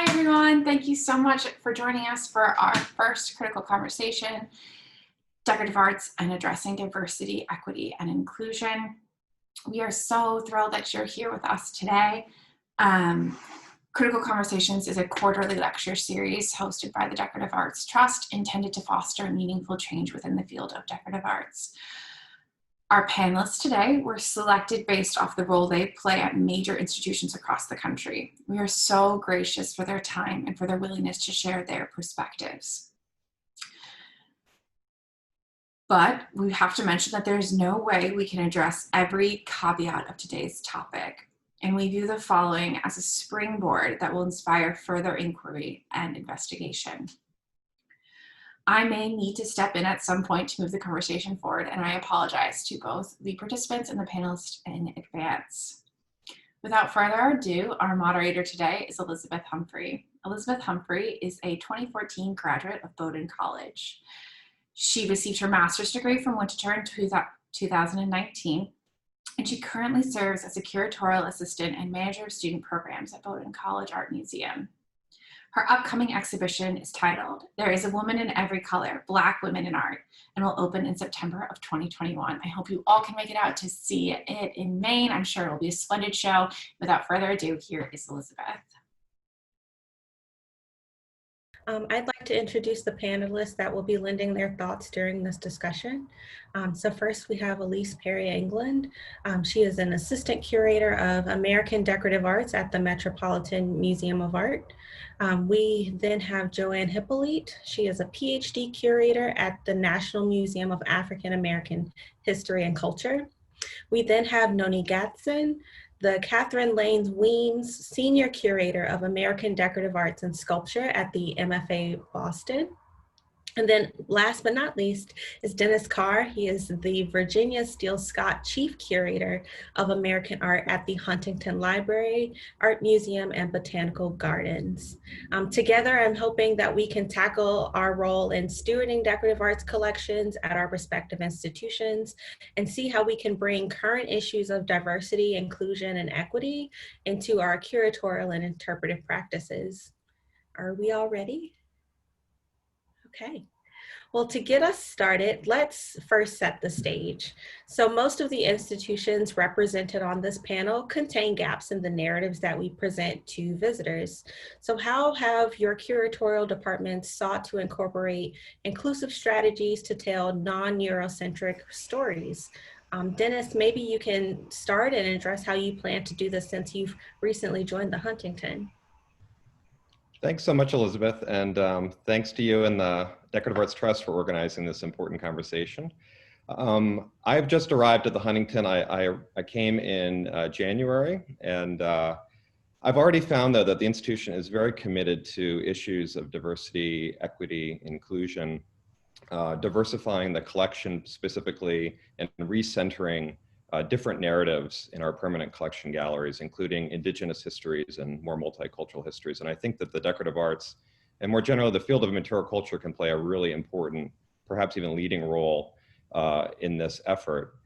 everyone. Thank you so much for joining us for our first critical conversation, Decorative Arts and Addressing Diversity, Equity, and Inclusion. We are so thrilled that you're here with us today. Critical Conversations is a quarterly lecture series hosted by the Decorative Arts Trust intended to foster meaningful change within the field of decorative arts. Our panelists today were selected based off the role they play at major institutions across the country. We are so gracious for their time and for their willingness to share their perspectives. But we have to mention that there's no way we can address every caveat of today's topic. And we view the following as a springboard that will inspire further inquiry and investigation. I may need to step in at some point to move the conversation forward, and I apologize to both the participants and the panelists in advance. Without further ado, our moderator today is Elizabeth Humphrey. Elizabeth Humphrey is a 2014 graduate of Bowdoin College. She received her master's degree from Huntington in 2019, and she currently serves as a curatorial assistant and manager of student programs at Bowdoin College Art Museum. Her upcoming exhibition is titled, There is a Woman in Every Color, Black Women in Art, and will open in September of 2021. I hope you all can make it out to see it in Maine. I'm sure it will be a splendid show. Without further ado, here is Elizabeth. I'd like to introduce the panelists that will be lending their thoughts during this discussion. So first we have Alyce Englund. She is an assistant curator of American Decorative Arts at the Metropolitan Museum of Art. We then have Joanne Hyppolite. She is a PhD curator at the National Museum of African American History and Culture. We then have Nonie Gadsden, the Catherine Lanes Weems Senior Curator of American Decorative Arts and Sculpture at the MFA Boston. And then last but not least is Dennis Carr. He is the Virginia Steele Scott Chief Curator of American Art at the Huntington Library, Art Museum, and Botanical Gardens. Together, I'm hoping that we can tackle our role in stewarding decorative arts collections at our respective institutions and see how we can bring current issues of diversity, inclusion, and equity into our curatorial and interpretive practices. Are we all ready? Okay, well, to get us started, let's first set the stage. So most of the institutions represented on this panel contain gaps in the narratives that we present to visitors. So how have your curatorial departments sought to incorporate inclusive strategies to tell non-Eurocentric stories? Dennis, maybe you can start and address how you plan to do this since you've recently joined the Huntington. Thanks so much, Elizabeth, and thanks to you and the Decorative Arts Trust for organizing this important conversation. I've just arrived at the Huntington. I came in January, and I've already found, though, that the institution is very committed to issues of diversity, equity, inclusion, diversifying the collection specifically, and recentering different narratives in our permanent collection galleries, including indigenous histories and more multicultural histories. And I think that the decorative arts, and more generally the field of material culture, can play a really important, perhaps even leading role in this effort.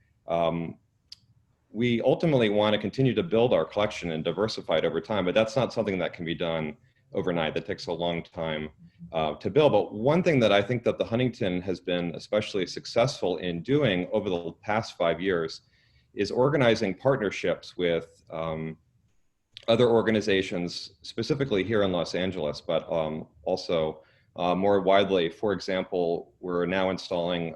We ultimately want to continue to build our collection and diversify it over time, but that's not something that can be done overnight. That takes a long time to build. But one thing that I think that the Huntington has been especially successful in doing over the past 5 years is organizing partnerships with other organizations, specifically here in Los Angeles, but also more widely. For example, we're now installing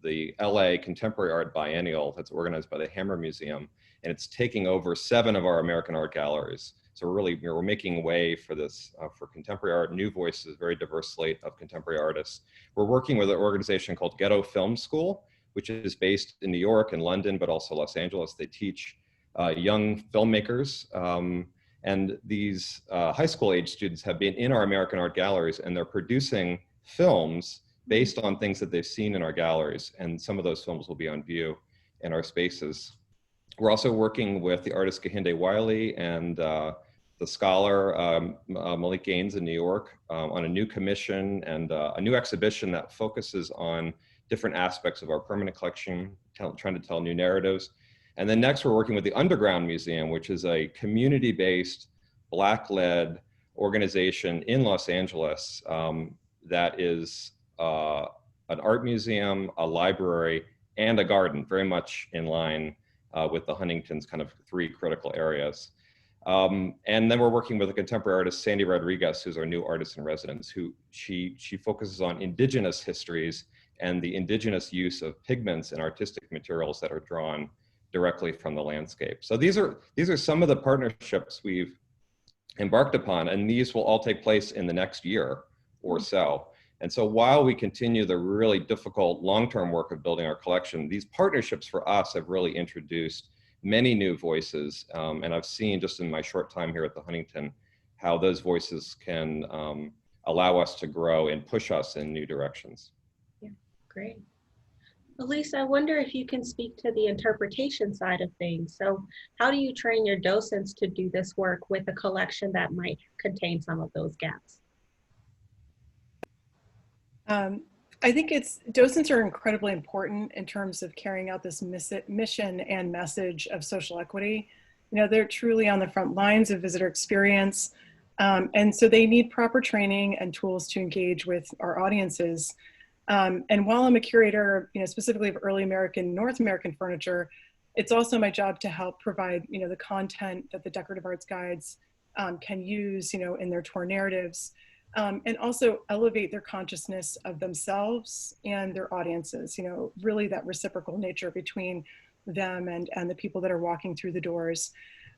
the LA Contemporary Art Biennial that's organized by the Hammer Museum, and it's taking over 7 of our American art galleries. So we're making way for this, for contemporary art, new voices, very diverse slate of contemporary artists. We're working with an organization called Ghetto Film School, which is based in New York and London, but also Los Angeles. They teach young filmmakers, and these high school age students have been in our American art galleries, and they're producing films based on things that they've seen in our galleries, and some of those films will be on view in our spaces. We're also working with the artist Kehinde Wiley and the scholar Malik Gaines in New York on a new commission and a new exhibition that focuses on different aspects of our permanent collection, trying to tell new narratives. And then next, we're working with the Underground Museum, which is a community-based, Black-led organization in Los Angeles that is an art museum, a library, and a garden, very much in line with the Huntington's kind of 3 critical areas. And then we're working with a contemporary artist, Sandy Rodriguez, who's our new artist in residence, who she focuses on indigenous histories and the indigenous use of pigments and artistic materials that are drawn directly from the landscape. So these are some of the partnerships we've embarked upon, and these will all take place in the next year or so. And so while we continue the really difficult long-term work of building our collection, these partnerships for us have really introduced many new voices. And I've seen just in my short time here at the Huntington, how those voices can allow us to grow and push us in new directions. Yeah, great. Alyce, I wonder if you can speak to the interpretation side of things. So how do you train your docents to do this work with a collection that might contain some of those gaps? I think docents are incredibly important in terms of carrying out this mission and message of social equity. You know, they're truly on the front lines of visitor experience. And so they need proper training and tools to engage with our audiences. And while I'm a curator, you know, specifically of early American, North American furniture, it's also my job to help provide, you know, the content that the decorative arts guides can use, you know, in their tour narratives. And also elevate their consciousness of themselves and their audiences, you know, really that reciprocal nature between them and the people that are walking through the doors.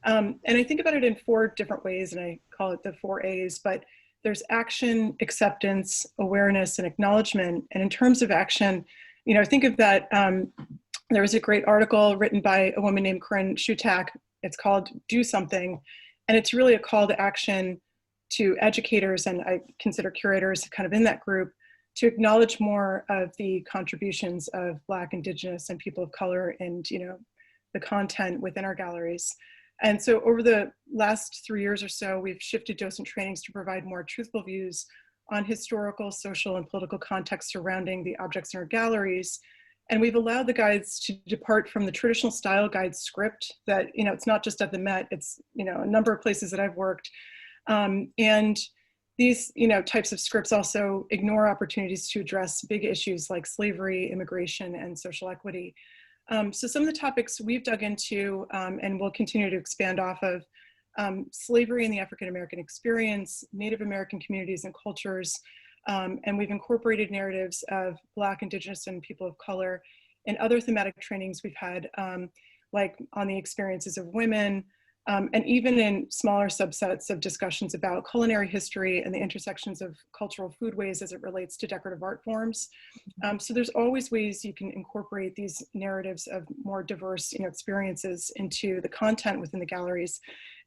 And I think about it in 4 different ways, and I call it the 4 A's, but there's action, acceptance, awareness, and acknowledgement. And in terms of action, you know, think of that, there was a great article written by a woman named Corinne Schutak. It's called Do Something, and it's really a call to action to educators, and I consider curators kind of in that group, to acknowledge more of the contributions of Black, Indigenous, and people of color and, you know, the content within our galleries. And so over the last 3 years or so, we've shifted docent trainings to provide more truthful views on historical, social, and political context surrounding the objects in our galleries. And we've allowed the guides to depart from the traditional style guide script that, you know, it's not just at the Met, it's, you know, a number of places that I've worked. And these, you know, types of scripts also ignore opportunities to address big issues like slavery, immigration, and social equity. So some of the topics we've dug into and will continue to expand off of: slavery in the African American experience, Native American communities and cultures, and we've incorporated narratives of Black, Indigenous, and people of color in other thematic trainings we've had, like on the experiences of women, and even in smaller subsets of discussions about culinary history and the intersections of cultural foodways as it relates to decorative art forms. So there's always ways you can incorporate these narratives of more diverse, you know, experiences into the content within the galleries.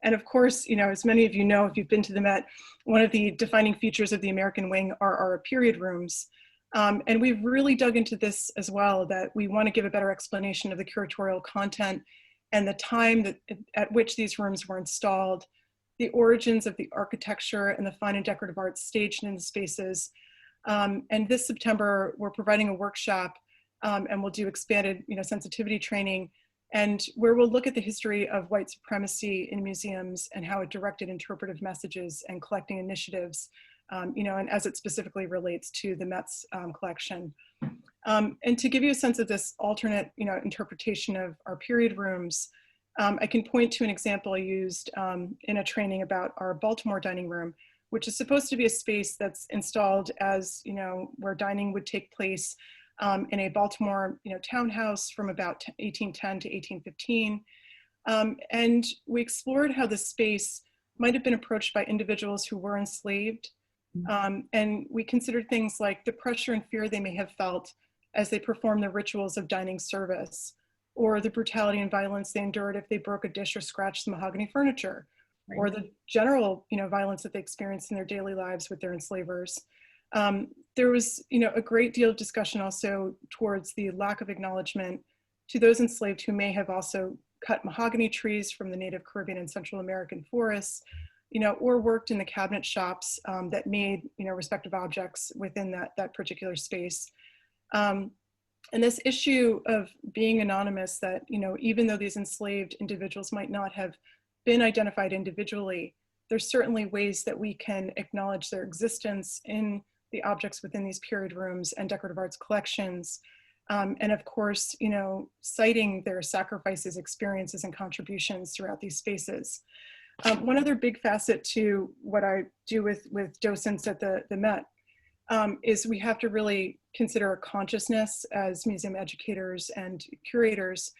And of course, you know, as many of you know, if you've been to the Met, one of the defining features of the American Wing are our period rooms. And we've really dug into this as well, that we want to give a better explanation of the curatorial content and the time that, at which these rooms were installed, the origins of the architecture and the fine and decorative arts staged in the spaces. And this September, we're providing a workshop and we'll do expanded, you know, sensitivity training, and where we'll look at the history of white supremacy in museums and how it directed interpretive messages and collecting initiatives, you know, and as it specifically relates to the Met's collection. And to give you a sense of this alternate, you know, interpretation of our period rooms, I can point to an example I used in a training about our Baltimore dining room, which is supposed to be a space that's installed as, you know, where dining would take place in a Baltimore, you know, townhouse from about 1810 to 1815. And we explored how this space might have been approached by individuals who were enslaved. And we considered things like the pressure and fear they may have felt as they performed the rituals of dining service, or the brutality and violence they endured if they broke a dish or scratched the mahogany furniture, right, or the general, you know, violence that they experienced in their daily lives with their enslavers. There was, you know, a great deal of discussion also towards the lack of acknowledgement to those enslaved who may have also cut mahogany trees from the native Caribbean and Central American forests, you know, or worked in the cabinet shops that made, you know, respective objects within that particular space. And this issue of being anonymous, that, you know, even though these enslaved individuals might not have been identified individually, there's certainly ways that we can acknowledge their existence in the objects within these period rooms and decorative arts collections. And of course, you know, citing their sacrifices, experiences, and contributions throughout these spaces. One other big facet to what I do with docents at the Met is we have to really consider our consciousness as museum educators and curators.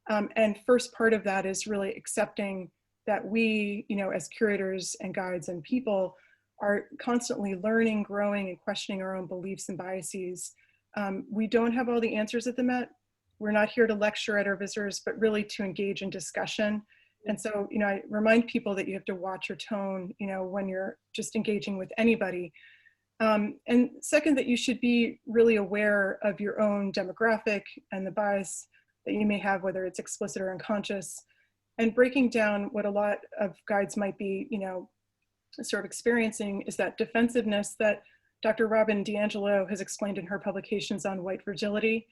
And first part of that is really accepting that we, you know, as curators and guides and people are constantly learning, growing, and questioning our own beliefs and biases. We don't have all the answers at the Met. We're not here to lecture at our visitors, but really to engage in discussion. And so, you know, I remind people that you have to watch your tone, you know, when you're just engaging with anybody. And second, that you should be really aware of your own demographic and the bias that you may have, whether it's explicit or unconscious, and breaking down what a lot of guides might be, you know, sort of experiencing is that defensiveness that Dr. Robin DiAngelo has explained in her publications on white fragility,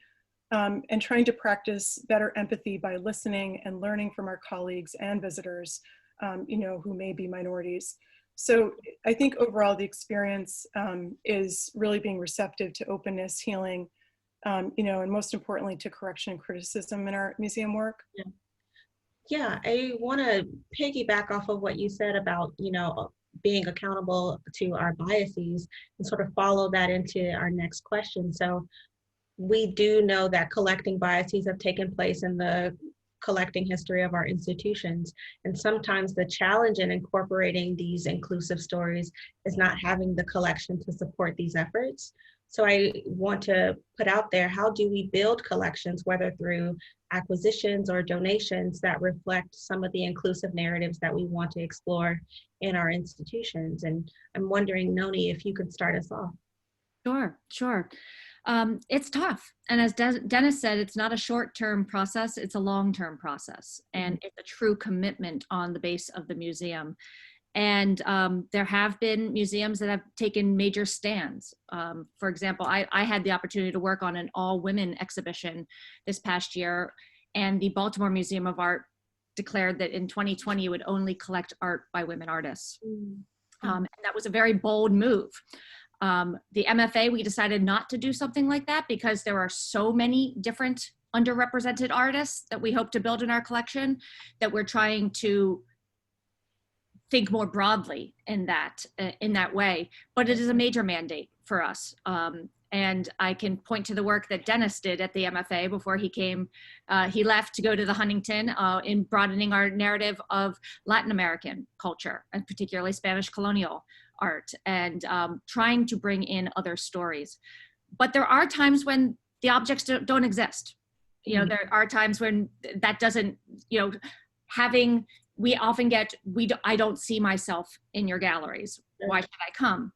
and trying to practice better empathy by listening and learning from our colleagues and visitors, you know, who may be minorities. So I think overall the experience is really being receptive to openness, healing, you know, and most importantly to correction and criticism in our museum work. Yeah, I want to piggyback off of what you said about, you know, being accountable to our biases and sort of follow that into our next question. So we do know that collecting biases have taken place in the collecting history of our institutions. And sometimes the challenge in incorporating these inclusive stories is not having the collection to support these efforts. So I want to put out there, how do we build collections, whether through acquisitions or donations, that reflect some of the inclusive narratives that we want to explore in our institutions? And I'm wondering, Nonie, if you could start us off. Sure. It's tough. And as Dennis said, it's not a short-term process, it's a long-term process. And it's a true commitment on the base of the museum. And there have been museums that have taken major stands. For example, I had the opportunity to work on an all-women exhibition this past year, and the Baltimore Museum of Art declared that in 2020 it would only collect art by women artists. And that was a very bold move. The MFA, we decided not to do something like that because there are so many different underrepresented artists that we hope to build in our collection that we're trying to think more broadly in that way. But it is a major mandate for us. And I can point to the work that Dennis did at the MFA before he came. He left to go to the Huntington in broadening our narrative of Latin American culture, and particularly Spanish colonial art, and trying to bring in other stories. But there are times when the objects don't exist. You know, there are times when that doesn't, you know, we often get, I don't see myself in your galleries. Why should I come?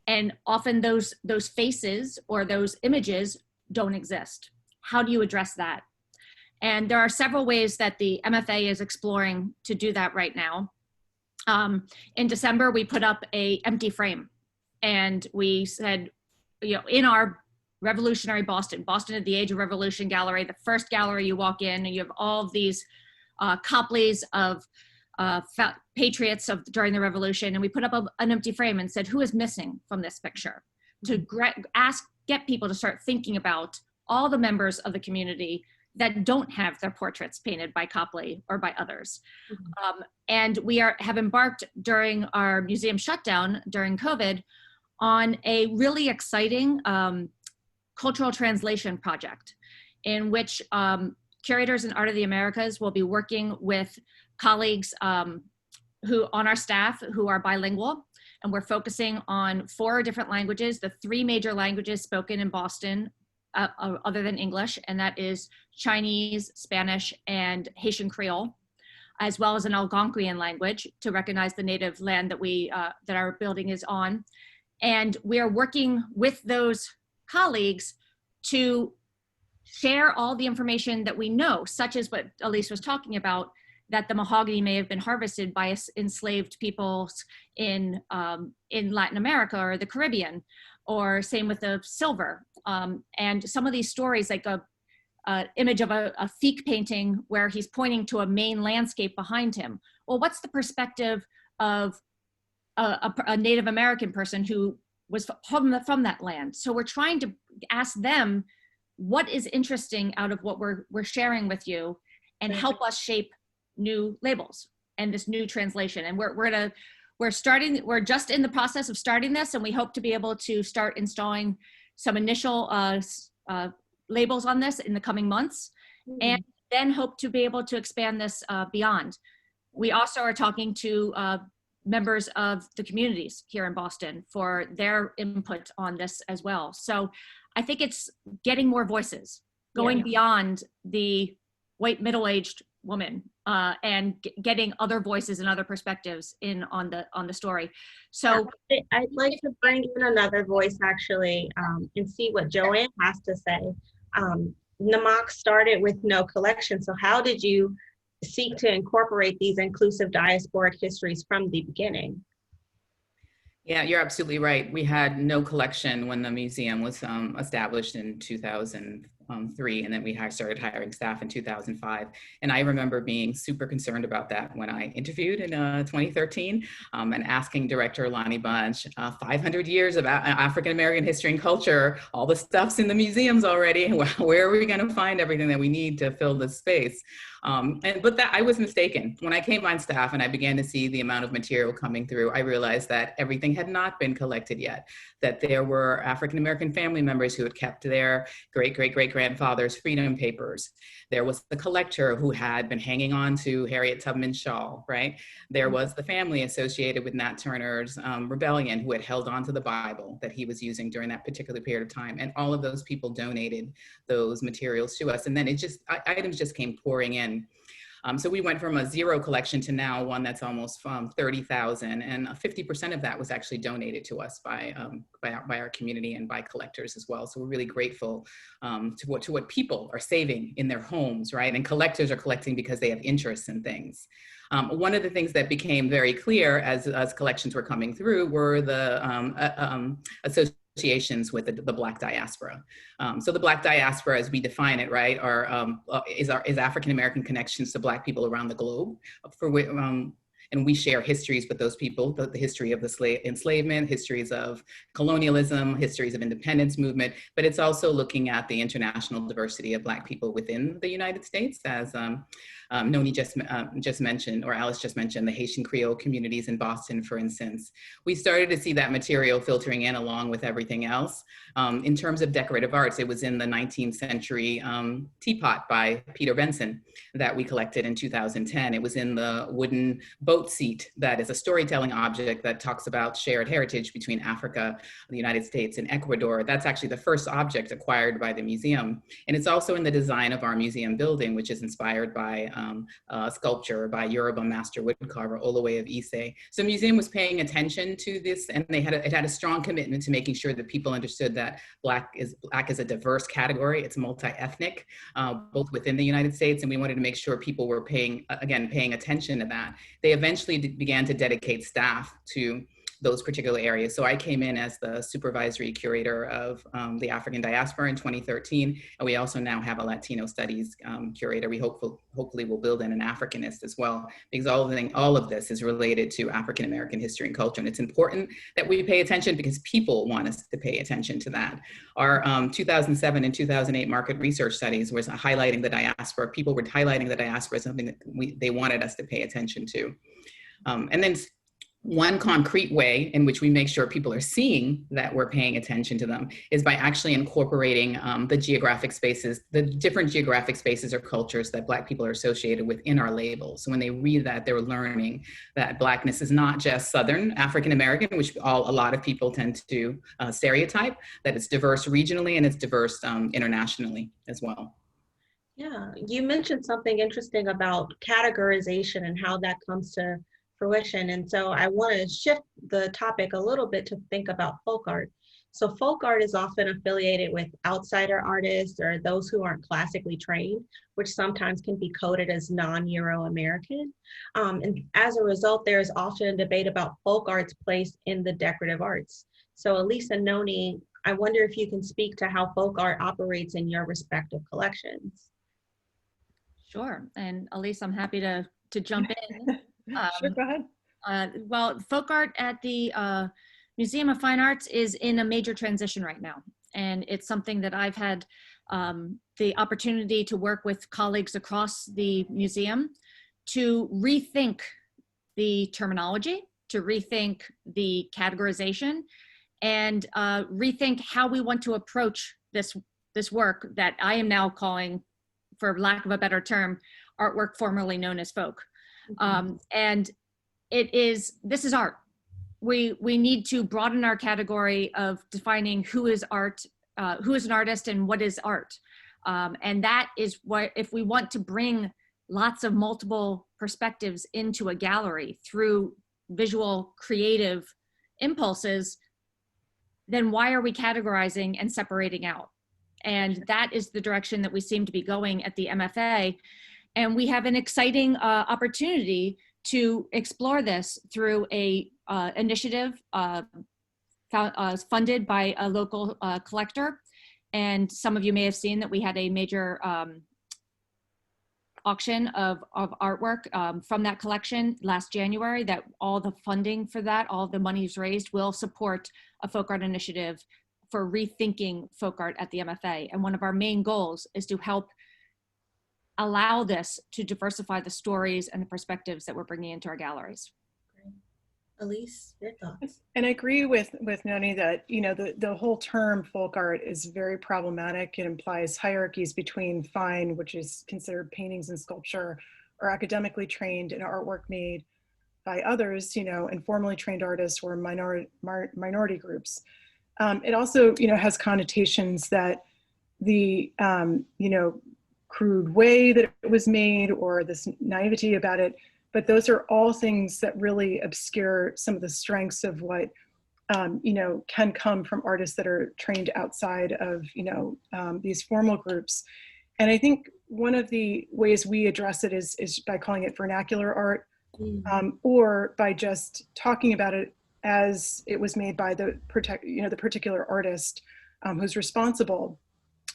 And often those faces or those images don't exist. How do you address that? And there are several ways that the MFA is exploring to do that right now. In December, we put up an empty frame, and we said, you know, in our revolutionary Boston at the Age of Revolution gallery, the first gallery you walk in, and you have all of these Copleys of patriots during the revolution, and we put up an empty frame and said, who is missing from this picture? To get people to start thinking about all the members of the community that don't have their portraits painted by Copley or by others. And we have embarked during our museum shutdown during COVID on a really exciting cultural translation project in which curators in Art of the Americas will be working with colleagues who on our staff who are bilingual, and we're focusing on 4 different languages, the 3 major languages spoken in Boston other than English, and that is Chinese, Spanish, and Haitian Creole, as well as an Algonquian language to recognize the native land that that our building is on. And we are working with those colleagues to share all the information that we know, such as what Alyce was talking about, that the mahogany may have been harvested by enslaved peoples in Latin America or the Caribbean, or same with the silver. And some of these stories, like a image of a Feek painting where he's pointing to a main landscape behind him. Well, what's the perspective of a Native American person who was from that land. So we're trying to ask them what is interesting out of what we're sharing with you, and help us shape new labels and this new translation. And we're just in the process of starting this, and we hope to be able to start installing some initial labels on this in the coming months, and then hope to be able to expand this beyond. We also are talking to members of the communities here in Boston for their input on this as well. So I think it's getting more voices, going beyond the white middle-aged woman, and getting other voices and other perspectives in on the story. So I'd like to bring in another voice actually, and see what Joanne has to say. NMAAHC started with no collection. So how did you seek to incorporate these inclusive diasporic histories from the beginning? Yeah, you're absolutely right. We had no collection when the museum was established in 2003, and then we started hiring staff in 2005. And I remember being super concerned about that when I interviewed in 2013 and asking Director Lonnie Bunch, 500 years of African-American history and culture, all the stuff's in the museums already. Where are we going to find everything that we need to fill this space? But I was mistaken. When I came on staff and I began to see the amount of material coming through, I realized that everything had not been collected yet, that there were African-American family members who had kept their great-great-great-grandfather's freedom papers. There was the collector who had been hanging on to Harriet Tubman's shawl, right? There was the family associated with Nat Turner's rebellion who had held on to the Bible that he was using during that particular period of time. And all of those people donated those materials to us. And then items just came pouring in. So we went from a zero collection to now one that's almost 30,000, and 50% of that was actually donated to us by our community and by collectors as well. So we're really grateful to what people are saving in their homes, right? And collectors are collecting because they have interests in things. One of the things that became very clear as collections were coming through were the associations with the Black diaspora. So the Black diaspora, as we define it, right, is African-American connections to Black people around the globe, and we share histories with those people, the history of the enslavement, histories of colonialism, histories of independence movement, but it's also looking at the international diversity of Black people within the United States, as Nonie just mentioned, or Alyce just mentioned, the Haitian Creole communities in Boston, for instance. We started to see that material filtering in along with everything else. In terms of decorative arts, it was in the 19th century teapot by Peter Benson that we collected in 2010. It was in the wooden boat seat that is a storytelling object that talks about shared heritage between Africa, the United States, and Ecuador. That's actually the first object acquired by the museum. And it's also in the design of our museum building, which is inspired by sculpture by Yoruba master woodcarver Olowe of Ise. So the museum was paying attention to this, and it had a strong commitment to making sure that people understood that Black is a diverse category. It's multi-ethnic, both within the United States, and we wanted to make sure people were paying attention to that. They eventually began to dedicate staff to those particular areas. So I came in as the supervisory curator of the African diaspora in 2013, and we also now have a Latino studies curator. We hopefully will build in an Africanist as well, because all of this is related to African American history and culture, and it's important that we pay attention because people want us to pay attention to that. Our 2007 and 2008 market research studies was highlighting the diaspora. People were highlighting the diaspora as something that they wanted us to pay attention to. And then one concrete way in which we make sure people are seeing that we're paying attention to them is by actually incorporating the different geographic spaces or cultures that Black people are associated with in our labels. So when they read that, they're learning that Blackness is not just Southern African American, which a lot of people tend to stereotype, that it's diverse regionally and it's diverse internationally as well. Yeah, you mentioned something interesting about categorization and how that comes to fruition. And so I want to shift the topic a little bit to think about folk art. So folk art is often affiliated with outsider artists or those who aren't classically trained, which sometimes can be coded as non-Euro-American. And as a result, there's often a debate about folk art's place in the decorative arts. So Alyce and Nonie, I wonder if you can speak to how folk art operates in your respective collections. Sure, and Alyce, I'm happy to jump in. Sure, go ahead. Well, folk art at the Museum of Fine Arts is in a major transition right now. And it's something that I've had the opportunity to work with colleagues across the museum to rethink the terminology, to rethink the categorization, and rethink how we want to approach this work that I am now calling, for lack of a better term, artwork formerly known as folk. And this is art. We need to broaden our category of defining who is art, who is an artist, and what is art. And that is what, if we want to bring lots of multiple perspectives into a gallery through visual creative impulses, then why are we categorizing and separating out? And that is the direction that we seem to be going at the MFA. And we have an exciting opportunity to explore this through a initiative funded by a local collector. And some of you may have seen that we had a major auction of artwork from that collection last January, that all the funding for that, all the monies raised will support a folk art initiative for rethinking folk art at the MFA. And one of our main goals is to help allow this to diversify the stories and the perspectives that we're bringing into our galleries. Alyce, your thoughts? And I agree with Nonie that, you know, the whole term folk art is very problematic. It implies hierarchies between fine, which is considered paintings and sculpture, or academically trained and artwork made by others, you know, informally trained artists or minority groups. It also, you know, has connotations that the, you know, crude way that it was made, or this naivety about it. But those are all things that really obscure some of the strengths of what, you know, can come from artists that are trained outside of, you know, these formal groups. And I think one of the ways we address it is by calling it vernacular art, or by just talking about it as it was made by the particular artist who's responsible.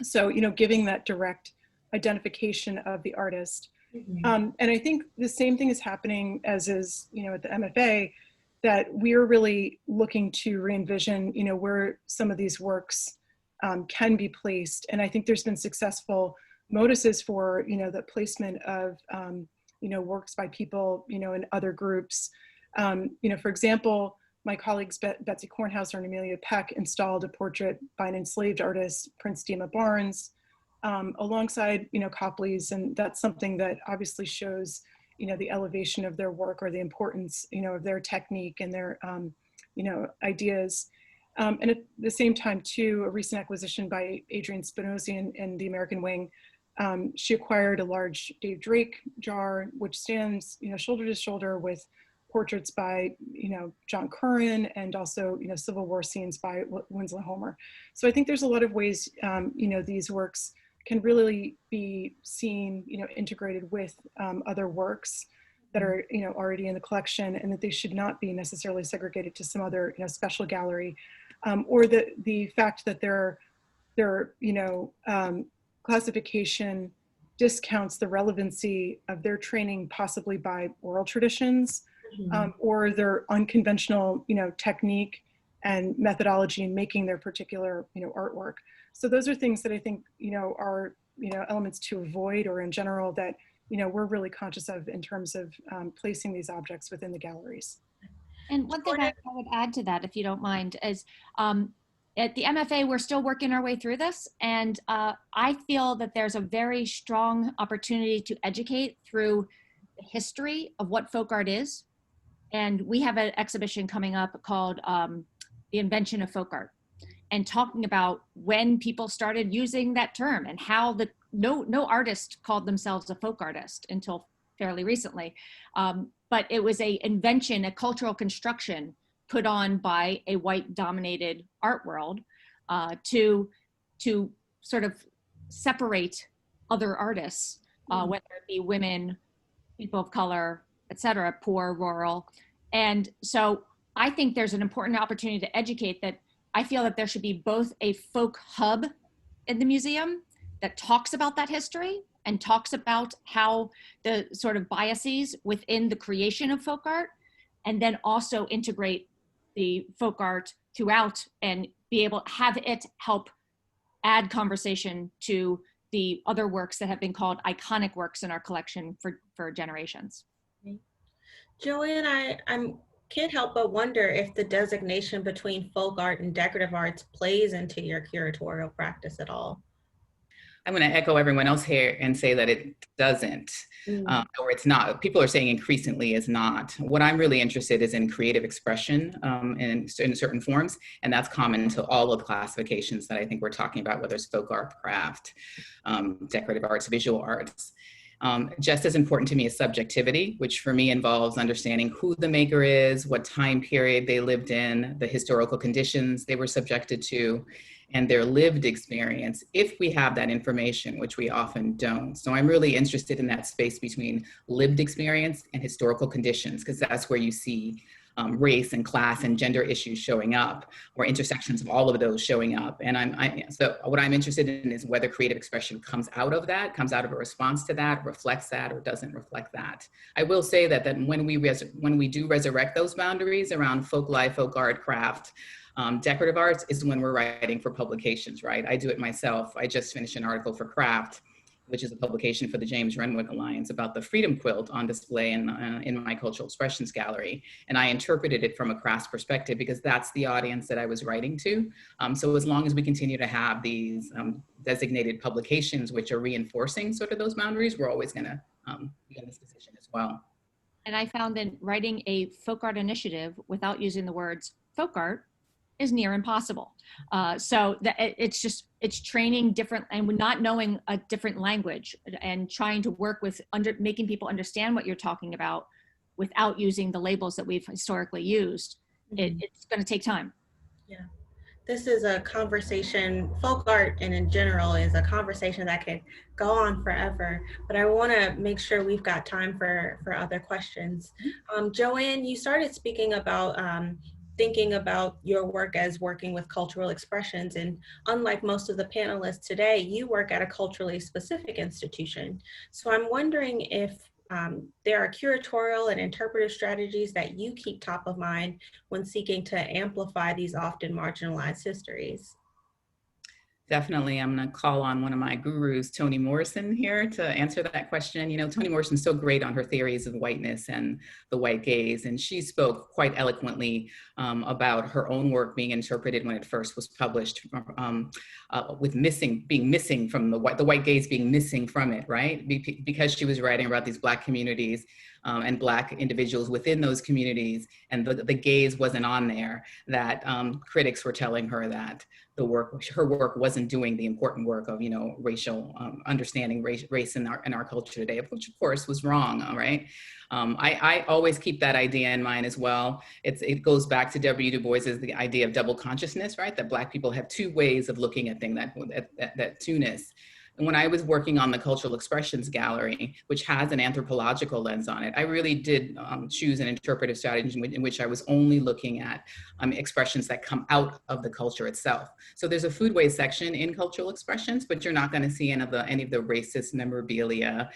So, you know, giving that direct identification of the artist. And I think the same thing is happening as is, you know, at the MFA, that we're really looking to re-envision, you know, where some of these works can be placed. And I think there's been successful notices for, you know, the placement of, you know, works by people, you know, in other groups. You know, for example, my colleagues Betsy Kornhauser and Amelia Peck installed a portrait by an enslaved artist, Prince Dima Barnes, alongside, you know, Copley's, and that's something that obviously shows, you know, the elevation of their work, or the importance, you know, of their technique and their, you know, ideas. And at the same time, too, a recent acquisition by Adrienne Spinozzi in the American Wing, she acquired a large Dave Drake jar, which stands, you know, shoulder to shoulder with portraits by, you know, John Curran, and also, you know, Civil War scenes by Winslow Homer. So I think there's a lot of ways, you know, these works can really be seen, you know, integrated with other works that are, you know, already in the collection, and that they should not be necessarily segregated to some other, you know, special gallery, or the fact that their you know, classification discounts the relevancy of their training, possibly by oral traditions, or their unconventional, you know, technique and methodology in making their particular, you know, artwork. So those are things that I think, you know, are, you know, elements to avoid, or in general that, you know, we're really conscious of in terms of placing these objects within the galleries. And one thing I would add to that, if you don't mind, is at the MFA, we're still working our way through this. And I feel that there's a very strong opportunity to educate through the history of what folk art is. And we have an exhibition coming up called The Invention of Folk Art, and talking about when people started using that term, and how no artist called themselves a folk artist until fairly recently. But it was a invention, a cultural construction put on by a white dominated art world to sort of separate other artists, whether it be women, people of color, et cetera, poor, rural. And so I think there's an important opportunity to educate that. I feel that there should be both a folk hub in the museum that talks about that history and talks about how the sort of biases within the creation of folk art and then also integrate the folk art throughout and be able to have it help add conversation to the other works that have been called iconic works in our collection for generations. Joanne, I can't help but wonder if the designation between folk art and decorative arts plays into your curatorial practice at all. I'm going to echo everyone else here and say that it doesn't, or it's not. People are saying increasingly is not. What I'm really interested is in creative expression in certain forms, and that's common to all of the classifications that I think we're talking about, whether it's folk art, craft, decorative arts, visual arts. Just as important to me is subjectivity, which for me involves understanding who the maker is, what time period they lived in, the historical conditions they were subjected to, and their lived experience, if we have that information, which we often don't. So I'm really interested in that space between lived experience and historical conditions, because that's where you see race and class and gender issues showing up, or intersections of all of those showing up. And so what I'm interested in is whether creative expression comes out of that, comes out of a response to that, reflects that, or doesn't reflect that. I will say that when we do resurrect those boundaries around folk life, folk art, craft, decorative arts is when we're writing for publications, right? I do it myself. I just finished an article for Craft, which is a publication for the James Renwick Alliance, about the Freedom Quilt on display in my Cultural Expressions Gallery. And I interpreted it from a crafts perspective because that's the audience that I was writing to. So as long as we continue to have these designated publications, which are reinforcing sort of those boundaries, we're always gonna be in this position as well. And I found that writing a folk art initiative without using the words folk art is near impossible. So it's training different and not knowing a different language and trying to work with making people understand what you're talking about without using the labels that we've historically used. It's going to take time. Yeah. This is a conversation, folk art and in general is a conversation that can go on forever, but I want to make sure we've got time for other questions. Joanne, you started speaking about thinking about your work as working with cultural expressions, and unlike most of the panelists today, you work at a culturally specific institution. So I'm wondering if there are curatorial and interpretive strategies that you keep top of mind when seeking to amplify these often marginalized histories. Definitely, I'm going to call on one of my gurus, Toni Morrison, here to answer that question. You know, Toni Morrison's so great on her theories of whiteness and the white gaze, and she spoke quite eloquently about her own work being interpreted when it first was published, with being missing from the white gaze being missing from it, right? Because she was writing about these Black communities and Black individuals within those communities, and the gaze wasn't on there, that critics were telling her that her work wasn't doing the important work of, you know, racial understanding race in our culture today, which of course was wrong, all right? I always keep that idea in mind as well. It goes back to W. Du Bois's the idea of double consciousness, right? That Black people have two ways of looking at things, that two-ness. And when I was working on the Cultural Expressions Gallery, which has an anthropological lens on it, I really did choose an interpretive strategy in which I was only looking at expressions that come out of the culture itself. So there's a foodways section in Cultural Expressions, but you're not going to see any of the racist memorabilia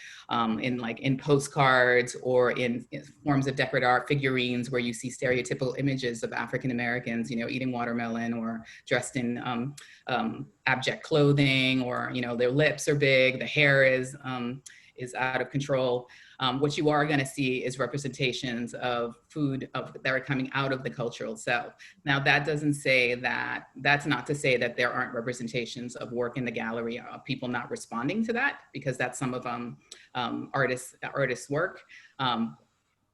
in postcards or in forms of decorative art figurines where you see stereotypical images of African Americans, you know, eating watermelon or dressed in abject clothing, or, you know, their lips are big, the hair is out of control. What you are going to see is representations of food that are coming out of the culture itself. Now, that's not to say that there aren't representations of work in the gallery of people not responding to that, because that's some of artists' work.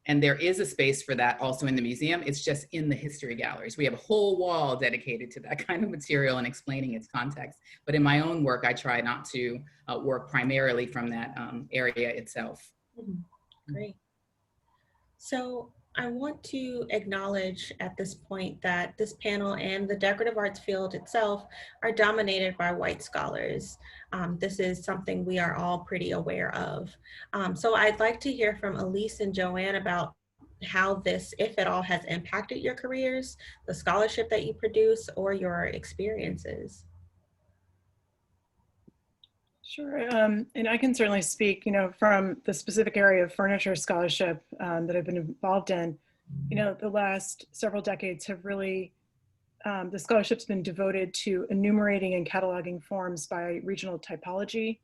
And there is a space for that also in the museum. It's just in the history galleries. We have a whole wall dedicated to that kind of material and explaining its context. But in my own work, I try not to work primarily from that area itself. Great. So I want to acknowledge at this point that this panel and the decorative arts field itself are dominated by white scholars. This is something we are all pretty aware of. So I'd like to hear from Alyce and Joanne about how this, if at all, has impacted your careers, the scholarship that you produce, or your experiences. Sure, and I can certainly speak, you know, from the specific area of furniture scholarship that I've been involved in. you know, the last several decades have really, the scholarship's been devoted to enumerating and cataloging forms by regional typology.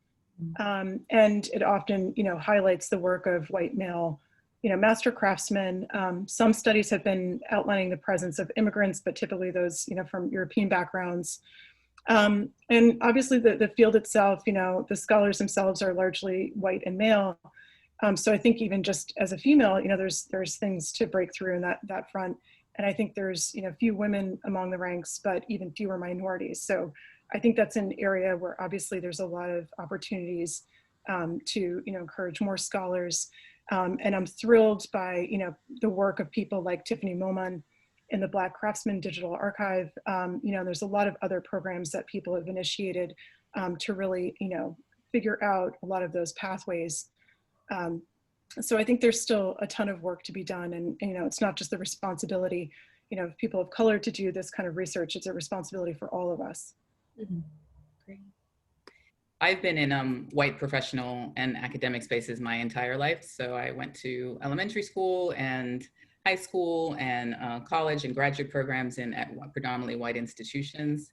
And it often, you know, highlights the work of white male, you know, master craftsmen. Some studies have been outlining the presence of immigrants, but typically those, you know, from European backgrounds. And obviously the field itself, you know, the scholars themselves are largely white and male. So I think even just as a female, you know, there's things to break through in that front. And I think there's, you know, few women among the ranks, but even fewer minorities. So I think that's an area where obviously there's a lot of opportunities to, you know, encourage more scholars. And I'm thrilled by, you know, the work of people like Tiffany Moman in the Black Craftsman Digital Archive. You know, there's a lot of other programs that people have initiated to really, you know, figure out a lot of those pathways. So I think there's still a ton of work to be done. And, you know, it's not just the responsibility, you know, of people of color to do this kind of research. It's a responsibility for all of us. Mm-hmm. Great. I've been in white professional and academic spaces my entire life. So I went to elementary school and high school and college and graduate programs at predominantly white institutions.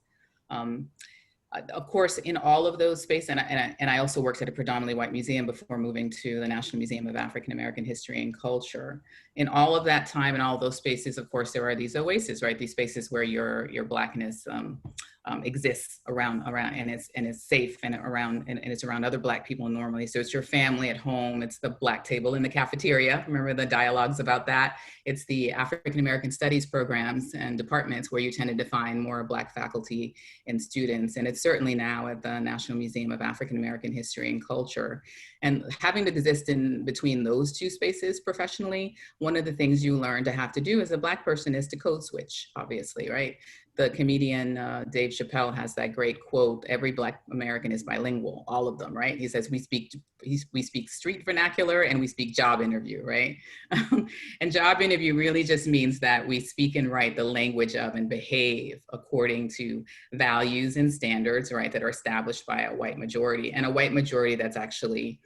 Of course, in all of those spaces, and I also worked at a predominantly white museum before moving to the National Museum of African American History and Culture. In all of that time and all those spaces, of course, there are these oases, right? These spaces where your Blackness exists around and it's safe and it's around other Black people normally. So it's your family at home. It's the Black table in the cafeteria. Remember the dialogues about that? It's the African American Studies programs and departments where you tended to find more Black faculty and students. And it's certainly now at the National Museum of African American History and Culture. And having to exist in between those two spaces professionally, one of the things you learn to have to do as a Black person is to code switch, obviously, right? The comedian Dave Chappelle has that great quote, every Black American is bilingual, all of them, right? He says, we speak street vernacular and we speak job interview, right? And job interview really just means that we speak and write the language of and behave according to values and standards, right, that are established by a white majority, and a white majority that's actually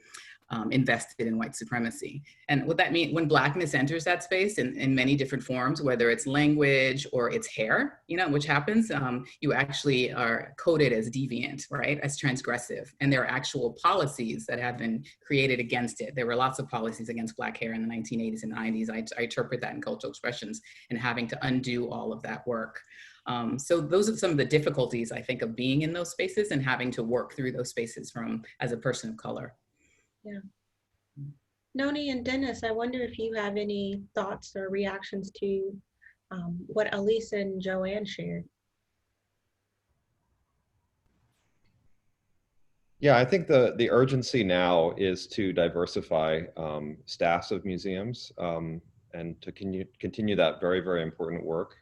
invested in white supremacy. And what that means, when Blackness enters that space in many different forms, whether it's language or it's hair, you know, which happens, you actually are coded as deviant, right, as transgressive. And there are actual policies that have been created against it. There were lots of policies against Black hair in the 1980s and 90s. I interpret that in cultural expressions and having to undo all of that work. So those are some of the difficulties, I think, of being in those spaces and having to work through those spaces as a person of color. Yeah. Nonie and Dennis, I wonder if you have any thoughts or reactions to what Alyce and Joanne shared. Yeah, I think the urgency now is to diversify staffs of museums and to continue that very, very important work.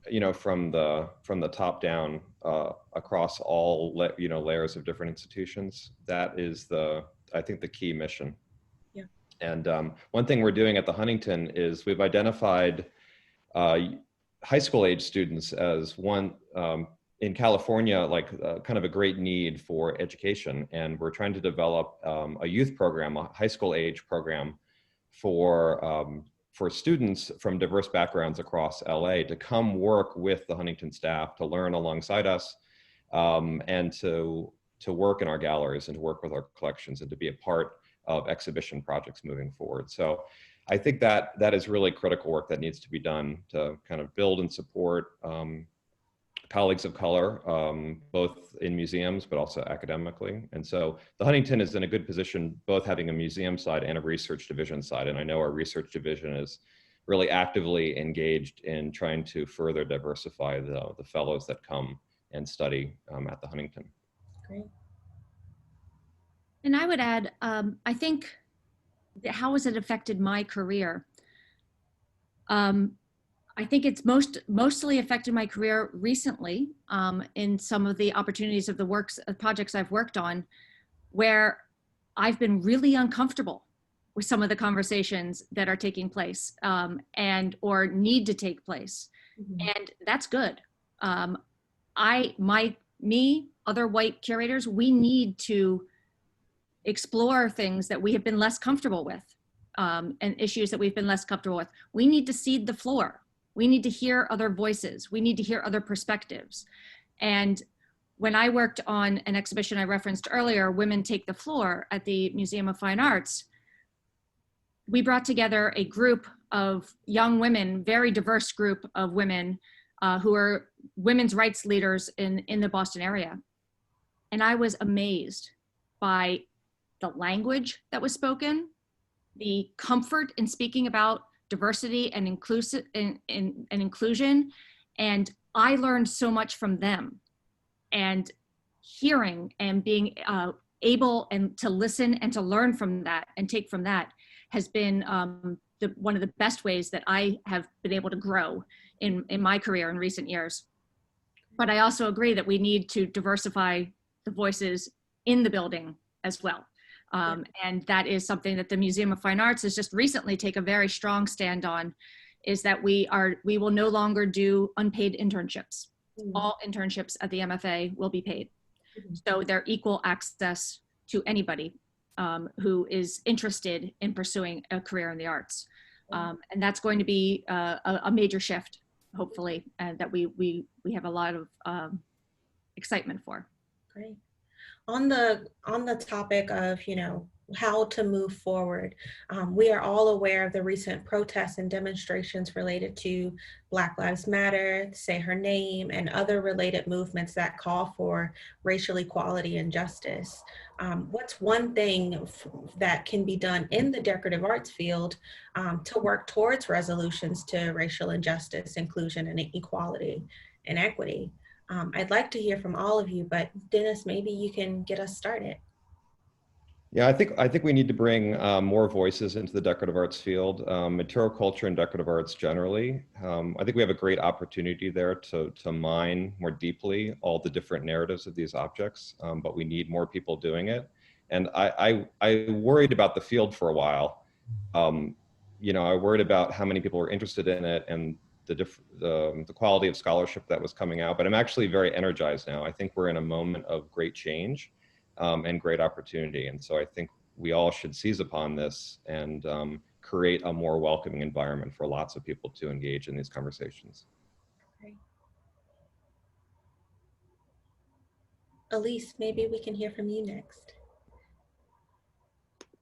You know, from the top down across all layers of different institutions. That is I think the key mission. Yeah. And one thing we're doing at the Huntington is we've identified high school age students as one in California, like kind of a great need for education, and we're trying to develop a youth program, a high school age program for students from diverse backgrounds across LA to come work with the Huntington staff, to learn alongside us, and to work in our galleries and to work with our collections and to be a part of exhibition projects moving forward. So I think that is really critical work that needs to be done to kind of build and support colleagues of color, both in museums, but also academically. And so the Huntington is in a good position, both having a museum side and a research division side. And I know our research division is really actively engaged in trying to further diversify the fellows that come and study at the Huntington. Great. And I would add, I think, how has it affected my career? I think it's mostly affected my career recently in some of the opportunities of the projects I've worked on, where I've been really uncomfortable with some of the conversations that are taking place or need to take place. Mm-hmm. And that's good. Other white curators, we need to explore things that we have been less comfortable with and issues that we've been less comfortable with. We need to cede the floor. We need to hear other voices. We need to hear other perspectives. And when I worked on an exhibition I referenced earlier, Women Take the Floor at the Museum of Fine Arts, we brought together a group of young women, very diverse group of women who are women's rights leaders in the Boston area. And I was amazed by the language that was spoken, the comfort in speaking about diversity and inclusion. And I learned so much from them. And hearing and being able and to listen and to learn from that and take from that has been one of the best ways that I have been able to grow in my career in recent years. But I also agree that we need to diversify the voices in the building as well. And that is something that the Museum of Fine Arts has just recently taken a very strong stand on, is that we will no longer do unpaid internships. All internships at the MFA will be paid. So they're equal access to anybody who is interested in pursuing a career in the arts. And that's going to be a major shift, hopefully, and that we have a lot of excitement for. Great. On the topic of, how to move forward, we are all aware of the recent protests and demonstrations related to Black Lives Matter, Say Her Name, and other related movements that call for racial equality and justice. What's one thing that can be done in the decorative arts field to work towards resolutions to racial injustice, inclusion, and equality and equity? I'd like to hear from all of you, but Dennis, maybe you can get us started. Yeah, I think we need to bring more voices into the decorative arts field, material culture and decorative arts generally. I think we have a great opportunity there to mine more deeply all the different narratives of these objects, but we need more people doing it. And I worried about the field for a while. I worried about how many people were interested in it and the quality of scholarship that was coming out, but I'm actually very energized now. I think we're in a moment of great change and great opportunity. And so I think we all should seize upon this and create a more welcoming environment for lots of people to engage in these conversations. Great. Alyce, maybe we can hear from you next.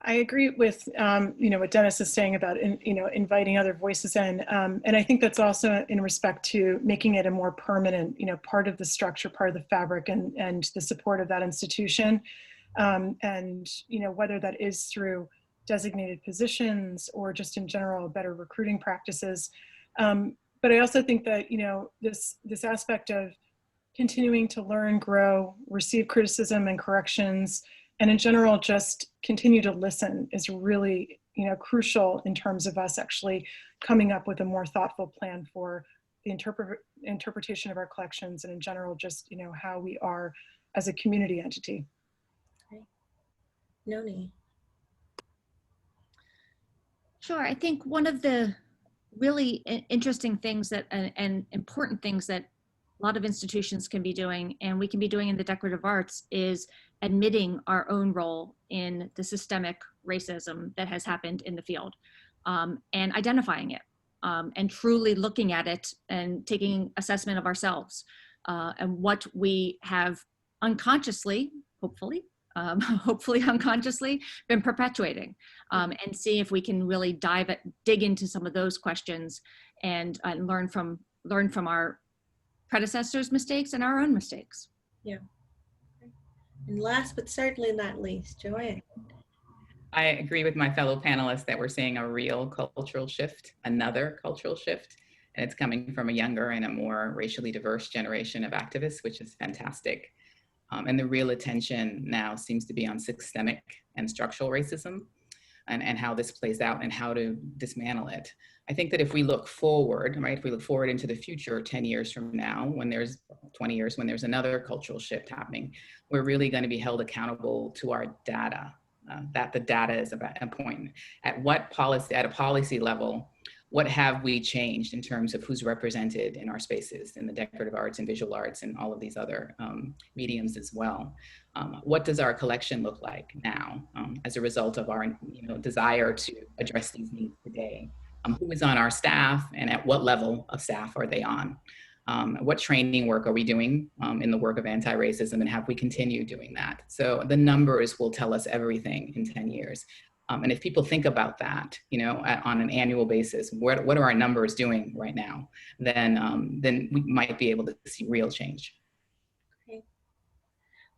I agree with what Dennis is saying about inviting other voices in, and I think that's also in respect to making it a more permanent part of the structure, part of the fabric, and the support of that institution, and whether that is through designated positions or just in general better recruiting practices. But I also think that this aspect of continuing to learn, grow, receive criticism and corrections, and in general, just continue to listen is really, crucial in terms of us actually coming up with a more thoughtful plan for the interpretation of our collections, and in general, just, how we are as a community entity. Okay. Nonie. Sure, I think one of the really interesting things and important things that a lot of institutions can be doing, and we can be doing in the decorative arts, is admitting our own role in the systemic racism that has happened in the field, and identifying it, and truly looking at it and taking assessment of ourselves and what we have unconsciously, hopefully unconsciously, been perpetuating, and see if we can really dig into some of those questions and learn from our predecessors' mistakes and our own mistakes. Yeah. And last but certainly not least, Joanne. I agree with my fellow panelists that we're seeing a real cultural shift, another cultural shift, and it's coming from a younger and a more racially diverse generation of activists, which is fantastic. And the real attention now seems to be on systemic and structural racism and how this plays out and how to dismantle it. I think that if we look forward, right, if we look forward into the future 10 years from now, when there's 20 years, when there's another cultural shift happening, we're really going to be held accountable to our data, that the data is about important. At a policy level, what have we changed in terms of who's represented in our spaces, in the decorative arts and visual arts and all of these other mediums as well? What does our collection look like now as a result of our desire to address these needs today. Who is on our staff and at what level of staff are they on? What training work are we doing in the work of anti-racism, and have we continued doing that? So the numbers will tell us everything in 10 years. And if people think about that, you know, on an annual basis, what are our numbers doing right now? Then we might be able to see real change. Okay.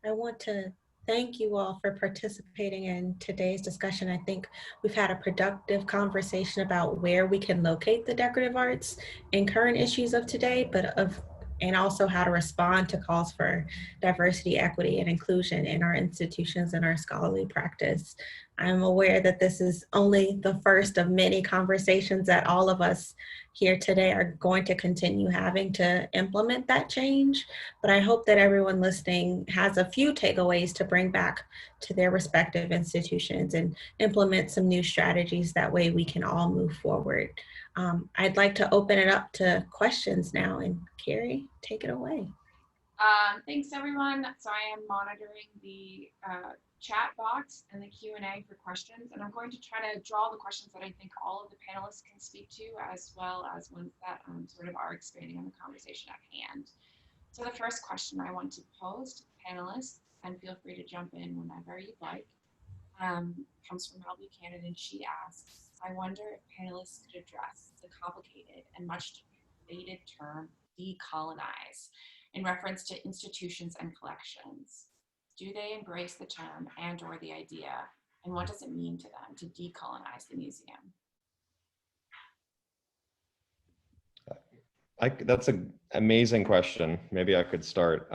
I want to thank you all for participating in today's discussion. I think we've had a productive conversation about where we can locate the decorative arts in current issues of today, and also how to respond to calls for diversity, equity, and inclusion in our institutions and our scholarly practice. I'm aware that this is only the first of many conversations that all of us here today are going to continue having to implement that change. But I hope that everyone listening has a few takeaways to bring back to their respective institutions and implement some new strategies. That way we can all move forward. I'd like to open it up to questions now, and Carrie, take it away. Thanks everyone. So I am monitoring the chat box and the Q&A for questions, and I'm going to try to draw the questions that I think all of the panelists can speak to, as well as ones that sort of are expanding on the conversation at hand. So the first question I want to pose to the panelists, and feel free to jump in whenever you'd like, comes from Mel Buchanan, and she asks, I wonder if panelists could address the complicated and much debated term decolonize in reference to institutions and collections. Do they embrace the term and or the idea, and what does it mean to them to decolonize the museum? That's an amazing question. Maybe I could start.